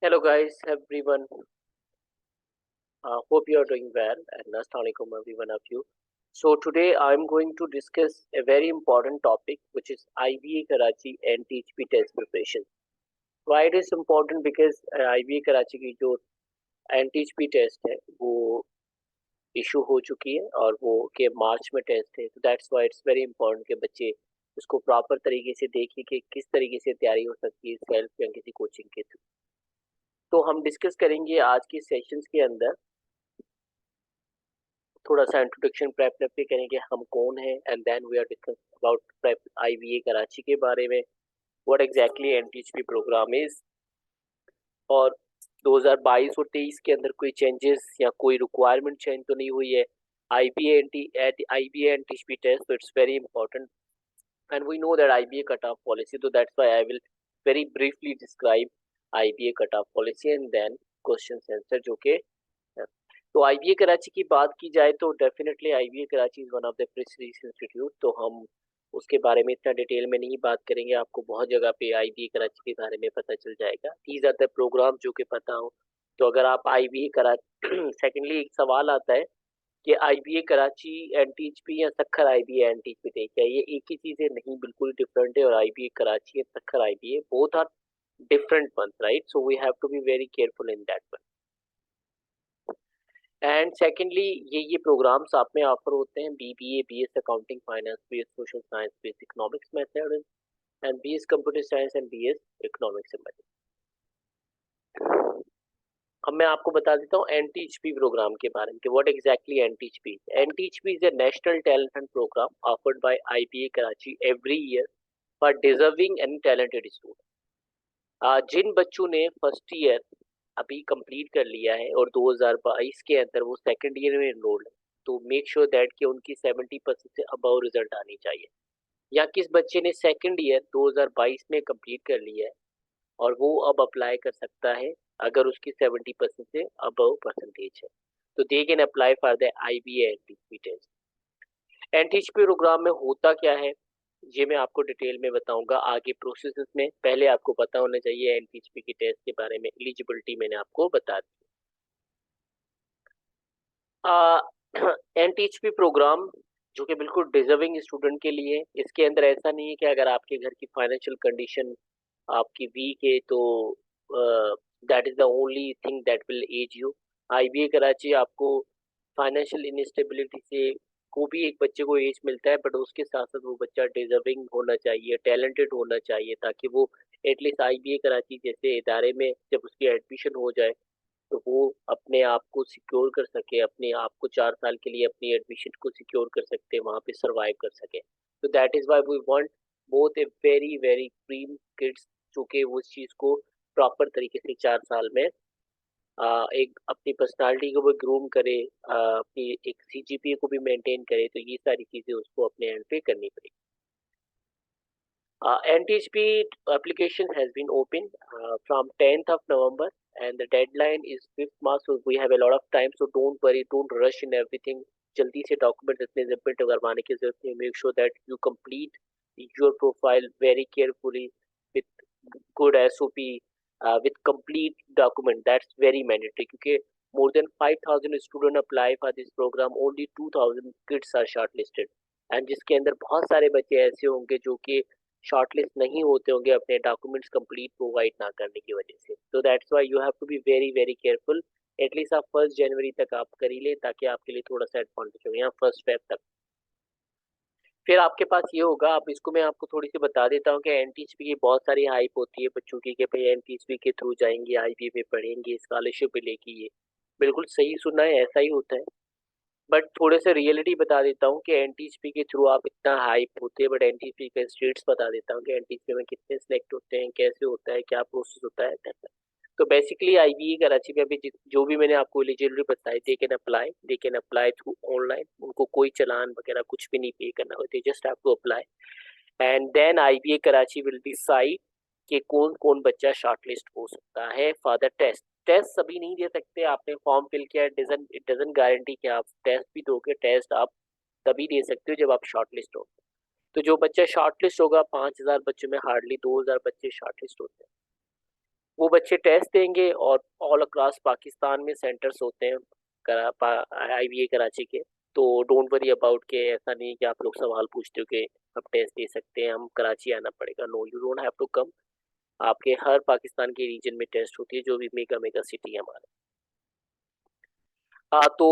Hello guys, everyone. Hope you are doing well and assalamualaikum everyone of you. So today I'm going to discuss a very important topic which is IBA Karachi and THP test preparation. Why it is important because IBA Karachi की जो NTHP test है वो issue हो चुकी है और वो के मार्च में टेस्ट है, तो that's why it's very important कि बच्चे उसको प्रॉपर तरीके से देखें कि किस तरीके से तैयारी हो सकती है सेल्फ या किसी कोचिंग के थ्रू। तो हम डिस्कस करेंगे आज के सेशंस के अंदर थोड़ा सा इंट्रोडक्शन प्रेप पे करेंगे हम कौन है and then we are discuss about prep IBA Karachi के बारे में what exactly NTHP program is और 2022 और 23 के अंदर कोई चेंजेस या कोई रिक्वायरमेंट चेंज तो नहीं हुई है IBA NTHP test, so it's very important and we know that IBA cutoff policy, so that's why I will very briefly describe IBA cutoff policy and then questions answer जो के तो IBA Karachi की बात की जाए तो definitely IBA Karachi is one of the prestigious institute, तो हम उसके बारे में इतना डिटेल में नहीं बात करेंगे। आपको बहुत जगह पे आईबीए कराची के बारे में पता चल जाएगा, दीज आर द प्रोग्राम जो कि पता हो। तो अगर आप आईबीए कराची सेकेंडली एक सवाल आता है कि आईबीए कराची एनटीएचपी या सखर आईबीए एनटीएचपी थे क्या, ये एक ही चीज है? नहीं, बिल्कुल डिफरेंट है। और IBA Karachi and Sukkur IBA both are different ones, right? So we have to be very careful in that one. And secondly ये प्रोग्राम्स आप में ऑफर होते हैं BBA, BS accounting finance, BS social science, BS economics method and BS computer science and BS economics method. अब मैं आपको बता देता हूँ एनटीएचपी प्रोग्राम के बारे में कि what exactly NTHP is. NTHP is a national talent hunt program offered by IBA Karachi every year for deserving and talented student. जिन बच्चों ने फर्स्ट ईयर अभी कंप्लीट कर लिया है और 2022 के अंदर वो सेकंड ईयर में एनरोल्ड है, तो मेक श्योर दैट कि उनकी 70% से अबव रिजल्ट आनी चाहिए। या किस बच्चे ने सेकंड ईयर 2022 में कंप्लीट कर लिया है और वो अब अप्लाई कर सकता है अगर उसकी 70% से अबव परसेंटेज है, तो they can apply for the IBA NTHP test. NTHP program में होता क्या है ये मैं आपको डिटेल में बताऊंगा आगे प्रोसेस में। पहले आपको पता होना चाहिए एनटीएचपी की टेस्ट के बारे में। एलिजिबिलिटी मैंने आपको बता दी। एनटीएचपी प्रोग्राम जो कि बिल्कुल डिजर्विंग स्टूडेंट के लिए, इसके अंदर ऐसा नहीं है कि अगर आपके घर की फाइनेंशियल कंडीशन आपकी वीक है तो that is the only thing that will edge you. IBA Karachi आपको फाइनेंशियल इनस्टेबिलिटी से को भी एक बच्चे को एज मिलता है, बट उसके साथ साथ वो बच्चा डिजर्विंग होना चाहिए, टैलेंटेड होना चाहिए, ताकि वो एटलीस्ट आईबीए कराची जैसे इदारे में जब उसकी एडमिशन हो जाए तो वो अपने आप को सिक्योर कर सके, अपने आप को 4 साल के लिए अपनी एडमिशन को सिक्योर कर सकते हैं, वहाँ पे सरवाइव कर सके। तो that is why we want both a very very cream kids जो कि वो उस चीज़ को प्रॉपर तरीके से 4 साल में एक अपनी पर्सनालिटी को भी ग्रूम करे, अपनी एक सीजीपीए को भी मेंटेन करे, तो ये सारी चीज़ें उसको अपने एंड पे करनी पड़ेगी। NTHP application has been open from 10th of November and the deadline is 5th March, so we have a lot of time, so don't worry, don't rush in everything. जल्दी से डॉक्यूमेंट इतने submit करवाने की जरूरत नहीं। Make sure that you complete your profile very carefully with good SOP with complete document. That's very mandatory क्योंकि more than 5,000 student apply for this program, only 2,000 kids are shortlisted and जिसके अंदर बहुत सारे बच्चे ऐसे होंगे जो कि शॉर्टलिस्ट नहीं होते होंगे अपने डॉक्यूमेंट्स कंप्लीट प्रोवाइड ना करने की वजह से। तो that's why you have to be very very careful. At least आप 1 जनवरी तक आप कर ही ले ताकि आपके लिए थोड़ा सा एडवांटेज हो, या 1 फेब तक। फिर आपके पास ये होगा, अब इसको मैं आपको थोड़ी सी बता देता हूँ कि एनटीएचपी की बहुत सारी हाइप होती है बच्चों की कि भाई एनटीएचपी के थ्रू जाएंगे, आईबी में पढ़ेंगे, स्कॉलरशिप मिलेगी। ये बिल्कुल सही सुना है, ऐसा ही होता है। बट थोड़े से रियलिटी बता देता हूँ कि एनटीएचपी के थ्रू आप इतना हाइप होते हैं, बट एनटीएचपी के स्टेट्स बता देता हूँ कि एनटीएचपी में कितने सिलेक्ट होते हैं, कैसे होता है, क्या प्रोसेस होता है, ऐसा। तो बेसिकली आईबीए कराची में अभी जो भी मैंने आपको एलिजिबिलिटी बताई, दे कैन अप्लाई थ्रू ऑनलाइन। उनको कोई चालान वगैरह कुछ भी नहीं पे करना होता है, just have to apply and then IBA Karachi will decide कि कौन कौन बच्चा शॉर्टलिस्ट हो सकता है फॉर द टेस्ट। टेस्ट सभी नहीं दे सकते। आपने फॉर्म फिल किया, इट डजंट गारंटी कि आप टेस्ट भी दोगे। टेस्ट आप तभी दे सकते हो जब आप शॉर्टलिस्ट हो। तो जो बच्चा शॉर्टलिस्ट होगा, 5,000 बच्चों में हार्डली 2,000 बच्चे शॉर्टलिस्ट होते हैं, वो बच्चे टेस्ट देंगे और ऑल अक्रॉस पाकिस्तान में सेंटर्स होते हैं IBA कराची के। तो डोंट वरी अबाउट के ऐसा नहीं कि आप लोग सवाल पूछते हो कि हम टेस्ट दे सकते हैं, हम कराची आना पड़ेगा। No, you don't have to come. आपके हर पाकिस्तान के रीजन में टेस्ट होती है, जो भी मेगा मेगा सिटी है हमारे। हाँ, तो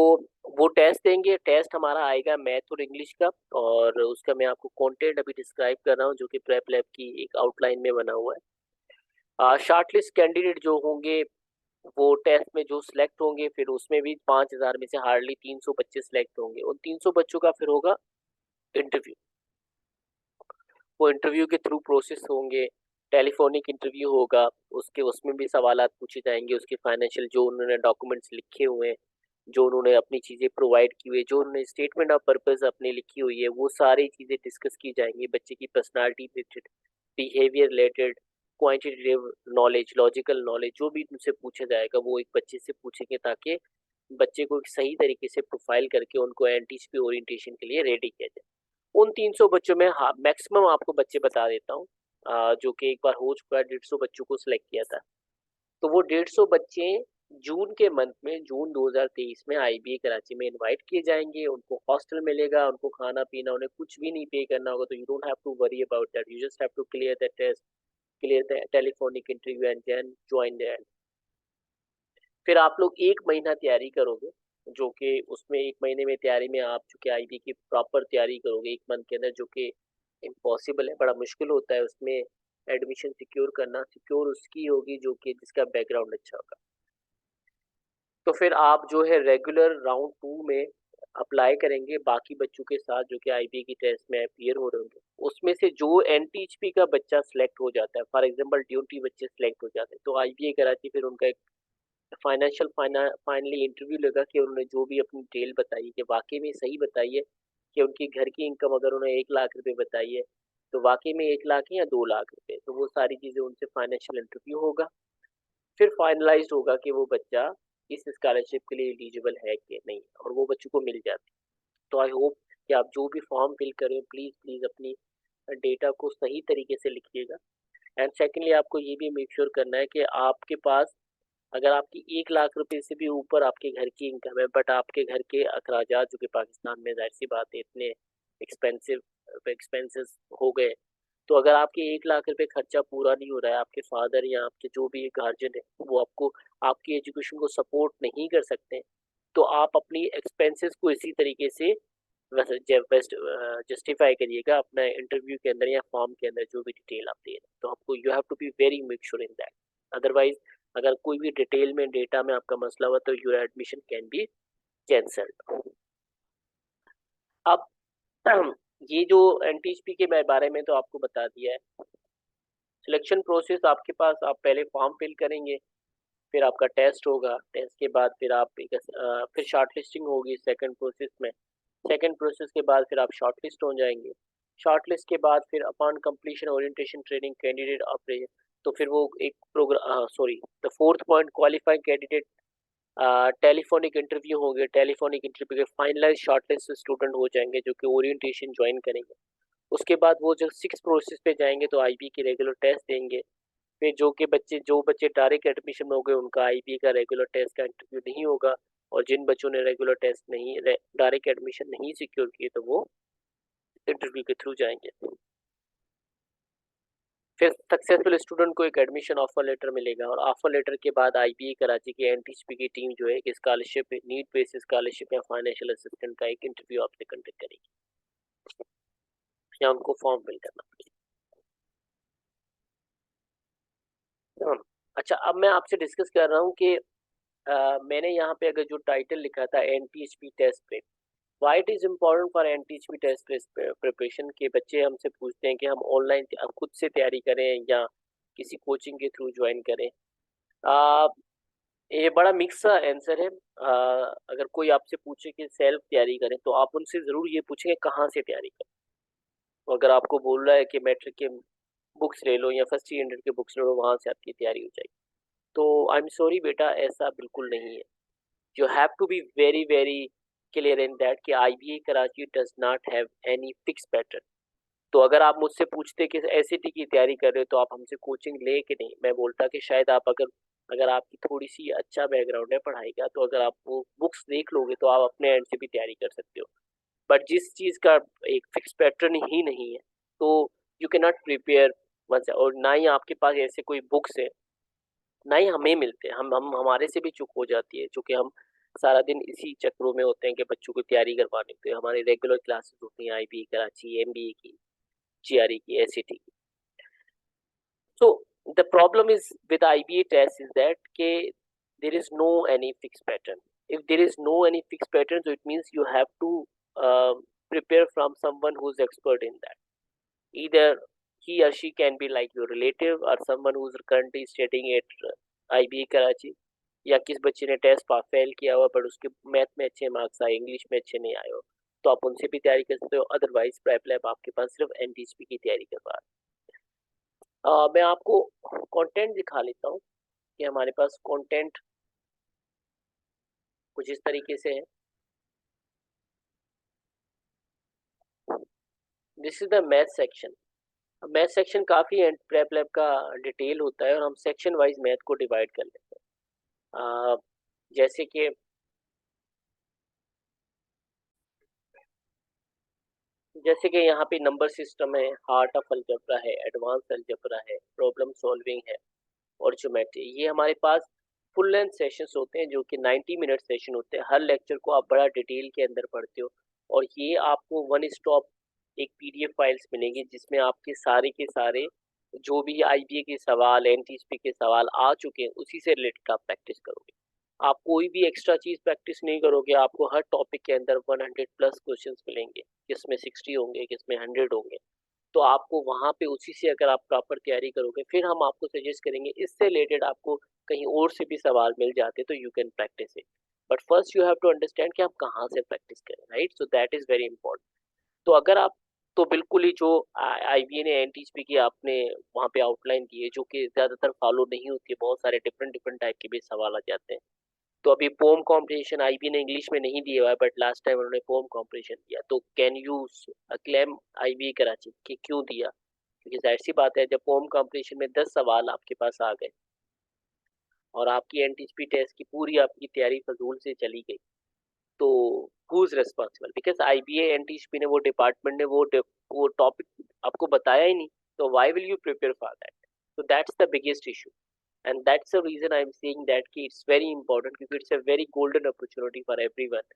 वो टेस्ट देंगे। टेस्ट हमारा आएगा मैथ और इंग्लिश का, और उसका मैं आपको कंटेंट अभी डिस्क्राइब कर रहा हूँ, जो कि प्रेप लैब की एक आउटलाइन में बना हुआ है। शॉर्टलिस्ट कैंडिडेट जो होंगे वो टेस्ट में जो सिलेक्ट होंगे, फिर उसमें भी 5,000 में से हार्डली 300 बच्चे सिलेक्ट होंगे। उन 300 बच्चों का फिर होगा इंटरव्यू। वो इंटरव्यू के थ्रू प्रोसेस होंगे, टेलीफोनिक इंटरव्यू होगा। उसमें भी सवालात पूछे जाएंगे, उसके फाइनेंशियल जो उन्होंने डॉक्यूमेंट्स लिखे हुए हैं, जो उन्होंने अपनी चीज़ें प्रोवाइड की हुई है, जो उन्होंने स्टेटमेंट ऑफ पर्पस अपनी लिखी हुई है, वो सारी चीज़ें डिस्कस की जाएंगी। बच्चे की personality related, behaviour related, quantitative knowledge, logical knowledge, जो भी उनसे पूछा जाएगा वो एक बच्चे से पूछेंगे, ताकि बच्चे को एक सही तरीके से प्रोफाइल करके उनको एनटीसीपी ओरिएंटेशन के लिए रेडी किया जाए। उन 300 बच्चों में हाँ मैक्सिमम आपको बच्चे बता देता हूँ, जो कि एक बार हो चुका है। 150 बच्चों को सिलेक्ट किया था। तो वो 150 बच्चे जून के मंथ में, जून 2023 में IBA कराची में इनवाइट किए जाएंगे। उनको हॉस्टल मिलेगा, उनको खाना पीना, उन्हें कुछ भी नहीं पे करना होगा। तो you don't have to worry about that, you just have to clear the test, clear the telephonic interview and then join the. फिर आप लोग 1 महीना तैयारी करोगे, जो कि उसमें 1 महीने में तैयारी में आप चूँकि IB की प्रॉपर तैयारी करोगे 1 मंथ के अंदर, जो कि इम्पॉसिबल है, बड़ा मुश्किल होता है उसमें एडमिशन सिक्योर करना। सिक्योर उसकी होगी जो कि जिसका बैकग्राउंड अच्छा होगा। तो फिर आप जो है रेगुलर राउंड 2 में अप्लाई करेंगे बाकी बच्चों के साथ, जो कि IB की टेस्ट में अपीयर हो रहे होंगे। उसमें से जो NTHP का बच्चा सिलेक्ट हो जाता है, फॉर एग्जांपल DUT बच्चे सिलेक्ट हो जाते हैं, तो IBA कराची फिर उनका एक फाइनली इंटरव्यू लगा कि उन्होंने जो भी अपनी डिटेल बताई कि वाकई में सही बताई है, कि उनकी घर की इनकम अगर उन्हें 1 लाख रुपए बताई है, तो वाकई में 1 लाख है या 2 लाख रुपए। तो वो सारी चीज़ें उनसे फाइनेंशियल इंटरव्यू होगा। फिर फाइनलाइज होगा कि वो बच्चा इस स्कॉलरशिप के लिए एलिजिबल है कि नहीं, और वो बच्चों को मिल जाती है। तो आई होप कि आप जो भी फॉर्म फिल करें, प्लीज़ प्लीज़ अपनी डेटा को सही तरीके से लिखिएगा। एंड सेकेंडली आपको ये भी मेक श्योर करना है कि आपके पास, अगर आपकी 1 लाख रुपए से भी ऊपर आपके घर की इनकम है, बट आपके घर के अखराजात, जो कि पाकिस्तान में जाहिर सी बात है इतने एक्सपेंसेस हो गए, तो अगर आपके 1 लाख रुपए खर्चा पूरा नहीं हो रहा है, आपके फादर या आपके जो भी गार्जियन है वो आपको आपकी एजुकेशन को सपोर्ट नहीं कर सकते, तो आप अपनी एक्सपेंसेस को इसी तरीके से बेस्ट जस्टिफाई करिएगा अपना इंटरव्यू के अंदर या फॉर्म के अंदर, जो भी डिटेल आप दे रहे हैं। तो आपको you have to be very make sure in that. Otherwise अगर कोई भी डिटेल में डेटा में आपका मसला हुआ, तो your admission can be cancelled. अब ये जो NTHP के बारे में तो आपको बता दिया है। सिलेक्शन प्रोसेस आपके पास, आप पहले फॉर्म फिल करेंगे, फिर आपका टेस्ट होगा, टेस्ट के बाद फिर फिर शॉर्ट लिस्टिंग होगी सेकंड प्रोसेस में। सेकंड प्रोसेस के बाद फिर आप शॉर्ट लिस्ट हो जाएंगे। शॉर्ट लिस्ट के बाद फिर upon completion orientation training candidate operation, तो फिर वो एक program, sorry, the fourth point, qualified candidate telephonic interview होंगे। टेलीफोनिक इंटरव्यू के फाइनलाइज शॉर्टलिस्ट स्टूडेंट हो जाएंगे, जो कि ओरिएंटेशन ज्वाइन करेंगे। उसके बाद वो जो 6 प्रोसेस पे जाएंगे, तो IB की रेगुलर टेस्ट देंगे। फिर जो बच्चे डायरेक्ट एडमिशन में हो गए, उनका IB का रेगुलर टेस्ट का इंटरव्यू नहीं होगा। और जिन बच्चों ने रेगुलर टेस्ट नहीं, डायरेक्ट एडमिशन नहीं सिक्योर किए, तो वो इंटरव्यू के थ्रू जाएंगे। फिर सक्सेसफुल स्टूडेंट को एक एडमिशन ऑफर लेटर मिलेगा, और ऑफर लेटर के बाद IBA कराची की NTHP की टीम जो है एक स्कॉलरशिप, नीड बेस्ड स्कॉलरशिप या फाइनेंशियल असिस्टेंट का एक इंटरव्यू आपसे कंडक्ट करेगी, या उनको फॉर्म फिल करना पड़ेगा। हाँ। अच्छा, अब मैं आपसे डिस्कस कर रहा हूँ कि मैंने यहाँ पे अगर जो टाइटल लिखा था NTHP टेस्ट पे, why it is important for NTHP test preparation, के बच्चे हमसे पूछते हैं कि हम ऑनलाइन खुद से तैयारी करें या किसी कोचिंग के थ्रू ज्वाइन करें। आ, ये बड़ा मिक्स सा आंसर है। अगर कोई आपसे पूछे कि सेल्फ तैयारी करें, तो आप उनसे ज़रूर ये पूछें कहाँ से तैयारी करें। तो अगर आपको बोल रहा है कि मैट्रिक के बुक्स ले लो या फर्स्ट स्टैंडर्ड के बुक्स ले लो, वहाँ से आपकी तैयारी हो जाएगी, तो आई एम सॉरी बेटा, ऐसा बिल्कुल नहीं है। You have to be very very clear in that कि IBA Karachi does not have any fix pattern. तो अगर आप मुझसे पूछते कि एसएटी की तैयारी कर रहे हो तो आप हमसे कोचिंग ले कि नहीं, मैं बोलता कि शायद आप अगर अगर आपकी थोड़ी सी अच्छा बैकग्राउंड है पढ़ाई का, तो अगर आप वो बुक्स देख लोगे तो आप अपने एंड से भी तैयारी कर सकते हो। बट जिस चीज का एक फिक्स पैटर्न ही नहीं है, तो you can not prepare one, और ना ही आपके पास ऐसे कोई बुक्स है, ना ही हमें मिलते हैं। हम हमारे से भी चूक हो जाती है, क्योंकि हम सारा दिन इसी चक्रों में होते हैं कि बच्चों को तैयारी करवाने के लिए। हमारी रेगुलर क्लासेस होती हैं आईबी कराची, एमबीए की, जीआरई की, एसईटी की। So the problem is with IBA test is that there is no any fixed pattern. If there is no any fixed pattern, so it means you have to prepare from someone who's expert in that. Either he or she can be like your relative or someone who's currently studying at IBA Karachi, या किस बच्चे ने test pass fail किया हुआ पर उसके math में अच्छे मार्क्स आए, इंग्लिश में अच्छे नहीं आए हो, तो आप उनसे भी तैयारी कर सकते हो। अदरवाइज प्रेप लैब आपके पास सिर्फ एनटीएसपी की तैयारी करवा। मैं आपको कंटेंट दिखा लेता हूँ कि हमारे पास कंटेंट कुछ इस तरीके से है। This is the math section. Math section काफ़ी प्रेप लैब का डिटेल होता है और हम सेक्शन वाइज मैथ को डिवाइड कर लेते हैं। जैसे कि यहाँ पे नंबर सिस्टम है, हार्ट ऑफ अलजेब्रा है, एडवांस अलजेब्रा है, प्रॉब्लम सॉल्विंग है और ज्योमेट्री। ये हमारे पास फुल लेंथ सेशंस होते हैं जो कि 90 मिनट सेशन होते हैं। हर लेक्चर को आप बड़ा डिटेल के अंदर पढ़ते हो और ये आपको वन स्टॉप एक पीडीएफ फाइल्स मिलेंगी जिसमें आपके सारे के सारे जो भी आईबीए के सवाल, एनटीएसपी के सवाल आ चुके हैं उसी से रिलेटेड आप प्रैक्टिस करोगे। आप कोई भी एक्स्ट्रा चीज प्रैक्टिस नहीं करोगे। आपको हर टॉपिक के अंदर 100 प्लस क्वेश्चंस मिलेंगे, किसमें 60 होंगे, किसमें 100 होंगे। तो आपको वहां पे उसी से अगर आप प्रॉपर तैयारी करोगे, फिर हम आपको सजेस्ट करेंगे इससे रिलेटेड आपको कहीं और से भी सवाल मिल जाते तो you can practise it. But first you have to understand कि आप कहाँ से प्रैक्टिस करें, right? So that is very important. तो अगर आप तो बिल्कुल ही जो आईबीए ने एनटीएसपी की आपने वहाँ पे आउटलाइन दी है जो कि ज्यादातर फॉलो नहीं होती है, बहुत सारे डिफरेंट डिफरेंट टाइप के भी सवाल आ जाते हैं। तो अभी पोम कॉम्पिटिशन आईबी ने इंग्लिश में नहीं दिया हुआ है, बट लास्ट टाइम उन्होंने पोम कॉम्पिटिशन दिया। तो can you claim IB Karachi कि क्यों दिया? क्योंकि जाहिर सी बात है जब पोम कॉम्पिटिशन में 10 सवाल आपके पास आ गए और आपकी एनटीएसपी टेस्ट की पूरी आपकी तैयारी फजूल से चली गई, तो who is responsible? Because IBA NTSP ने वो डिपार्टमेंट ने वो टॉपिक आपको बताया ही नहीं, तो why will you prepare for that? so that's the biggest issue, and that's the reason I'm saying that कि it's very important, क्योंकि it's a very golden opportunity for everyone,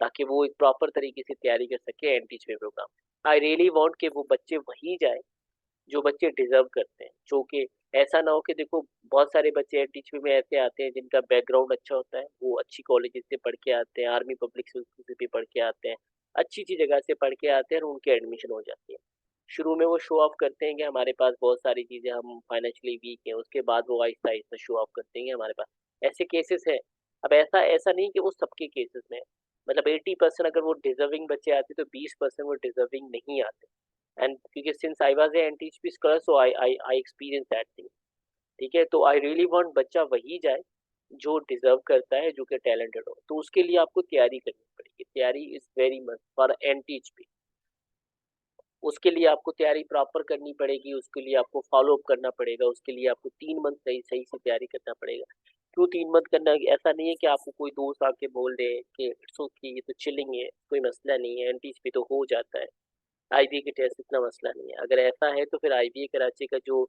ताकि वो एक प्रॉपर तरीके से तैयारी कर सके एनटीएचपी प्रोग्राम। आई रियली वांट कि वो बच्चे वहीं जाए जो बच्चे डिजर्व करते हैं, जो कि ऐसा ना हो कि देखो बहुत सारे बच्चे एनटीएचपी में ऐसे आते हैं जिनका बैकग्राउंड अच्छा होता है, वो अच्छी कॉलेजेस से पढ़ के आते हैं, आर्मी पब्लिक स्कूल से भी पढ़ के आते हैं, अच्छी अच्छी जगह से पढ़ के आते हैं और उनके एडमिशन हो जाती है। शुरू में वो शो ऑफ करते हैं कि हमारे पास बहुत सारी चीजें, हम फाइनेंशियली वीक हैं, उसके बाद वो आहिस्ता आहिस्ता शो ऑफ करते हैं कि हमारे पास ऐसे केसेस हैं। अब ऐसा ऐसा नहीं कि वो सबके केसेस में है। मतलब 80% अगर वो डिजर्विंग बच्चे आते तो 20% वो डिजर्विंग नहीं आते। एंड क्योंकि since I was a NTHP scholar, so I experience that thing. ठीक है, तो आई रियली वांट बच्चा वही जाए जो डिजर्व करता है, जो कि टैलेंटेड हो। तो उसके लिए आपको तैयारी करनी पड़ेगी। तैयारी इज वेरी मच फॉर एनटीएचपी। उसके लिए आपको तैयारी प्रॉपर करनी पड़ेगी, उसके लिए आपको फॉलो अप करना पड़ेगा, उसके लिए आपको 3 मंथ सही सही से तैयारी करना पड़ेगा। क्यों 3 मंथ करना? ऐसा नहीं है कि आपको कोई दोस्त आके बोल दे कि इट्स ओके, ये तो चिलिंग है, कोई मसला नहीं है, एनटीएच पे तो हो जाता है, आईबीए के टेस्ट इतना मसला नहीं है। अगर ऐसा है तो फिर आईबीए कराची का जो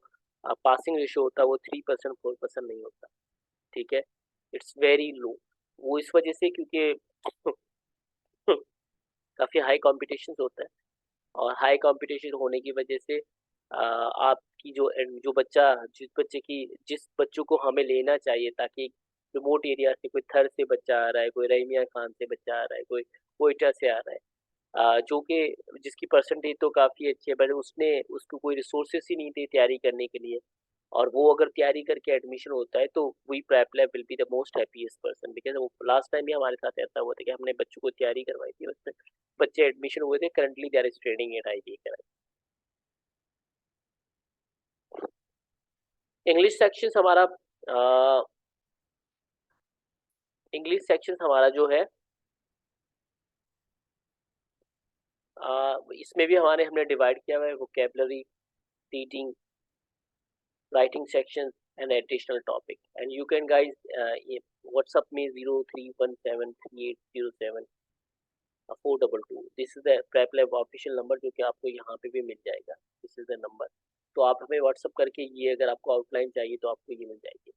पासिंग रेशो होता है वो 3% 4% नहीं होता। ठीक है, इट्स वेरी लो। वो इस वजह से क्योंकि काफी हाई कॉम्पिटिशन होता है, और हाई कंपटीशन होने की वजह से आपकी जो बच्चा जिस बच्चे की जिस बच्चों को हमें लेना चाहिए, ताकि रिमोट एरिया से कोई थर से बच्चा आ रहा है, कोई रहीमिया खान से बच्चा आ रहा है, कोई कोयटा से आ रहा है, जो कि जिसकी परसेंटेज तो काफ़ी अच्छी है, बट उसने उसको कोई रिसोर्सेस ही नहीं थे तैयारी करने के लिए, और वो अगर तैयारी करके एडमिशन होता है तो we prep lab will be the most happiest person. Because वो लास्ट टाइम भी हमारे साथ ऐसा हुआ था कि हमने बच्चों को तैयारी करवाई थी, उसमें बच्चे एडमिशन हुए थे। Currently they are studying at IBA. English section हमारा इंग्लिश सेक्शन हमारा जो है इसमें भी हमने डिवाइड किया हुआ है vocabulary, reading, writing sections and additional topic. And you can guys WhatsApp me 03173807 422. This is the prep lab official number जो कि आपको यहाँ पे भी मिल जाएगा. This is the number. तो आप हमें व्हाट्सअप करके ये अगर आपको आउटलाइन चाहिए तो आपको ये मिल जाएगी.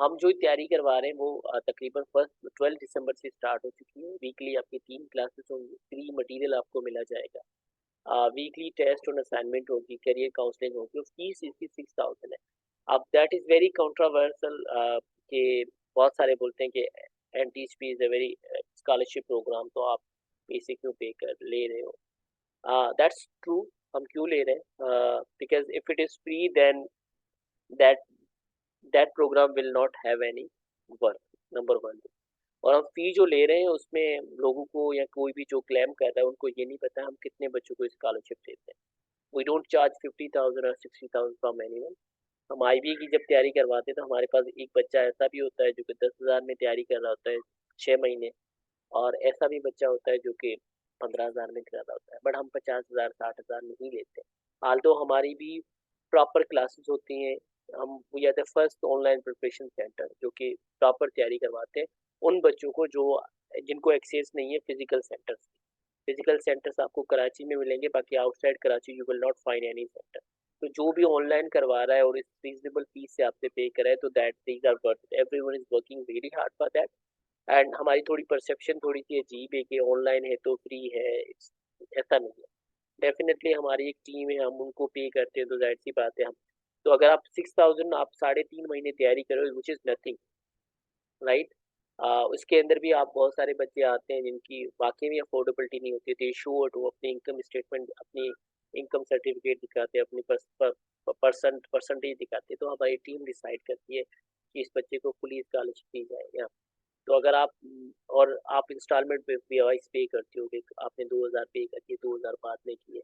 हम जो तैयारी करवा रहे हैं वो तकरीबन 12 दिसंबर से स्टार्ट हो चुकी है. वीकली आपकी 3 क्लासेस होंगी, फ्री मटेरियल आपको मिला जाएगा, वीकली टेस्ट और असाइनमेंट होगी, करियर काउंसलिंग होगी, और फीस इसकी 6000 है. अब दैट इज़ वेरी कंट्रोवर्सल कि बहुत सारे बोलते हैं कि NTHP is a very scholarship program, तो आप पैसे क्यों पे कर ले रहे हो. That's true. हम क्यों ले रहे हैं? Because if it is free then that that program will not have any worth, number one. और हम फी जो ले रहे हैं उसमें लोगों को या कोई भी जो क्लेम कर रहा है उनको ये नहीं पता हम कितने बच्चों को स्कॉलरशिप देते हैं. वी डोंट चार्ज 50,000 और 60,000 फ्रॉम एनीवन. हम आईबी की जब तैयारी करवाते हैं तो हमारे पास एक बच्चा ऐसा भी होता है जो कि 10,000 में तैयारी कर रहा होता है 6 महीने, और ऐसा भी बच्चा होता है जो कि 15,000 में कर रहा होता है. बट हम 50,000 60,000 नहीं लेते. हाल तो हमारी भी प्रॉपर क्लासेस होती हैं. हम we are the first online preparation centre जो कि प्रॉपर तैयारी करवाते हैं उन बच्चों को जो जिनको एक्सेस नहीं है फिजिकल सेंटर्स. फिजिकल सेंटर्स आपको कराची में मिलेंगे, बाकी outside Karachi you will not find any centre. तो जो भी ऑनलाइन करवा रहा है और इस रीजनेबल फीस से आपसे पे कर रहा है तो that things are worth it. Everyone is working very hard for that. And हमारी थोड़ी परसेप्शन थोड़ी सी अजीब है कि ऑनलाइन है तो फ्री है. ऐसा नहीं है. डेफिनेटली हमारी एक टीम है, हम उनको पे करते हैं तो जाहिर सी बात है. हम तो अगर आप 6000 आप 3.5 महीने तैयारी करो विच इज़ नथिंग, राइट. उसके अंदर भी आप बहुत सारे बच्चे आते हैं जिनकी वाकई में अफोर्डेबिलिटी नहीं होती. दे शो वो अपनी इनकम स्टेटमेंट, अपनी इनकम सर्टिफिकेट दिखाते हैं, अपनी परसेंटेज दिखाते हैं. तो हमारी टीम डिसाइड करती है कि इस बच्चे को फुली स्कॉलरशिप दी जाए. तो अगर आप और आप इंस्टॉलमेंट पे पे करते हो कि आपने 2000 पे करके 2000 बाद में किए,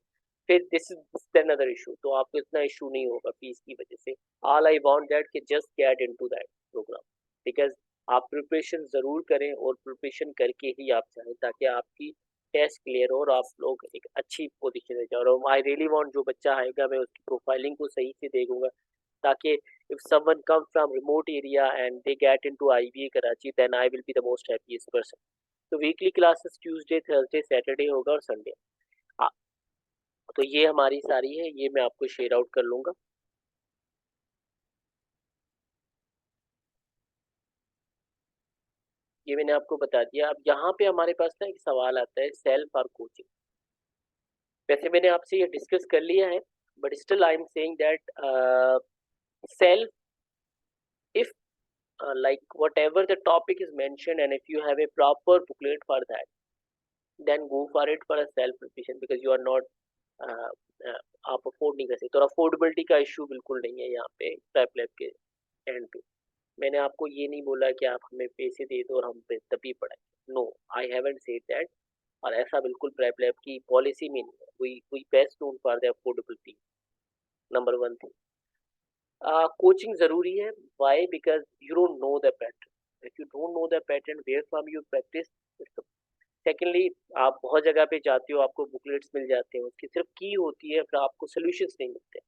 फिर दिस इज अनदर इशू. तो आपको इतना इशू नहीं होगा फीस की वजह से. ऑल आई वांट दैट कि just get into that program, because आप प्रिपरेशन ज़रूर करें और प्रिपरेशन करके ही आप जाएं ताकि आपकी टेस्ट क्लियर हो और आप लोग एक अच्छी पोजीशन में जाओ. और आई रियली वांट जो बच्चा आएगा मैं उसकी प्रोफाइलिंग को सही से देखूंगा ताकि if someone comes from remote area and they get into IBA Karachi, then I will be the most happiest person. तो weekly classes Tuesday, Thursday, Saturday होगा और Sunday. हाँ, तो ये हमारी सारी है, ये मैं आपको शेयर आउट कर लूँगा. ये मैंने आपको बता दिया. अब यहाँ पे हमारे पास ना एक सवाल आता है सेल्फ और कोचिंग. वैसे मैंने आपसे ये डिस्कस कर लिया है, but still I am saying that self, if like whatever the topic is mentioned and if you have a proper booklet for that, then go for it for a self preparation because you are not uh, आप afford नहीं कर सकते. और affordability का issue बिल्कुल नहीं है यहाँ पे प्रेप लैब के एंड पे. मैंने आपको ये नहीं बोला कि आप हमें पैसे दे दो और हम तभी पढ़ाएं. No, I haven't said that. और ऐसा बिल्कुल प्रेप लैब की पॉलिसी में नहीं है. We best known for the affordability, number one thing. Coaching ज़रूरी है. Why? Because you don't know the pattern. If you don't know the pattern where from you practise. Secondly, आप बहुत जगह पे जाते हो, आपको बुकलेट्स मिल जाते हैं, उसकी सिर्फ की होती है, फिर आपको सोल्यूशंस नहीं मिलते.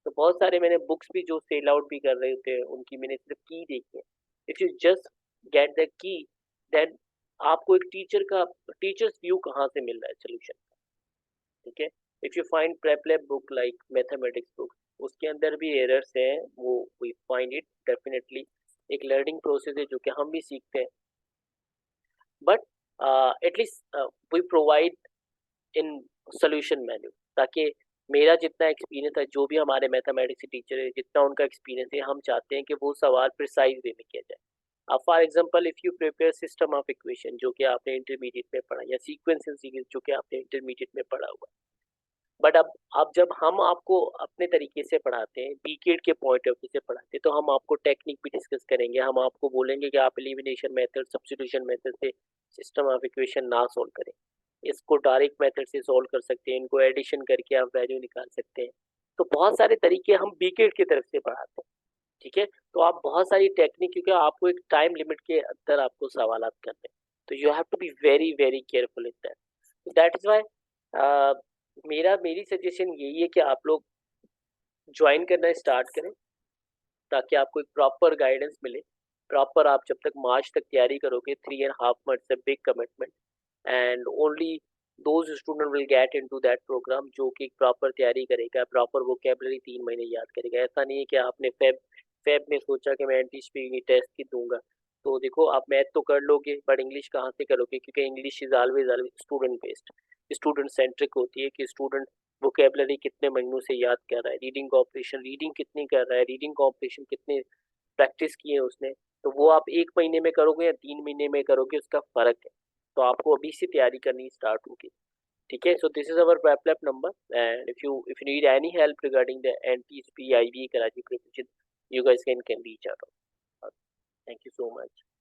तो बहुत सारे मैंने बुक्स भी जो सेल आउट भी कर रहे होते हैं उनकी मैंने सिर्फ की देखी है. If you just get the key, then आपको एक टीचर्स व्यू कहाँ से मिल रहा है सोल्यूशन. ठीक है. If you find preplab book like mathematics book, उसके अंदर भी एरर्स हैं, वो वी फाइंड इट डेफिनेटली. एक लर्निंग प्रोसेस है जो कि हम भी सीखते हैं, but at least we provide in solution manual ताकि मेरा जितना एक्सपीरियंस है, जो भी हमारे मैथमेटिक्स के टीचर है जितना उनका एक्सपीरियंस है, हम चाहते हैं कि वो सवाल प्रिसाइज वे में किया जाए. अब for example if you prepare system of equation जो कि आपने इंटरमीडिएट में पढ़ा, या सीक्वेंस इन सीरीज जो कि आपने इंटरमीडिएट में पढ़ा हुआ, बट अब जब हम आपको अपने तरीके से पढ़ाते हैं, बीकेड के पॉइंट ऑफ व्यू से पढ़ाते हैं, तो हम आपको टेक्निक भी डिस्कस करेंगे. हम आपको बोलेंगे कि आप एलिमिनेशन मेथड, सब्स्टिट्यूशन मेथड से सिस्टम ऑफ इक्वेशन ना सोल्व करें. इसको डायरेक्ट मेथड से सोल्व कर सकते हैं, इनको एडिशन करके आप वैल्यू निकाल सकते हैं. तो बहुत सारे तरीके हम बीकेड की तरफ से पढ़ाते हैं. ठीक है. तो आप बहुत सारी टेक्निक, क्योंकि आपको एक टाइम लिमिट के अंदर आपको सवाल करने हैं, तो you have to be very very careful in that. That is why मेरी सजेशन यही है कि आप लोग ज्वाइन करना स्टार्ट करें, ताकि आपको एक प्रॉपर गाइडेंस मिले। प्रॉपर आप जब तक मार्च तक तैयारी करोगे, 3.5 months a big commitment, and only those student will get into that program जो कि प्रॉपर तैयारी करेगा, प्रॉपर वोकेबलरी 3 महीने याद करेगा। ऐसा नहीं है कि आपने फेब में सोचा कि मैं एनटीएसपी टेस्ट की दूंगा। तो देखो, आप मैथ तो कर लोगे बट इंग्लिश कहाँ से करोगे, क्योंकि English is always student based, student centric होती है कि स्टूडेंट वोकेबलरी कितने महीनों से याद कर रहा है, रीडिंग कॉम्प्रिहेंशन रीडिंग कितनी कर रहा है, रीडिंग कॉम्प्रिहेंशन कितने प्रैक्टिस की है उसने। तो वो आप 1 महीने में करोगे या 3 महीने में करोगे, उसका फर्क है। तो आपको अभी से तैयारी करनी स्टार्ट होगी। ठीक है, so this is our web number, and if you need any help regarding the NTSP IB Karachi preparation, you guys can reach out. Thank you so much.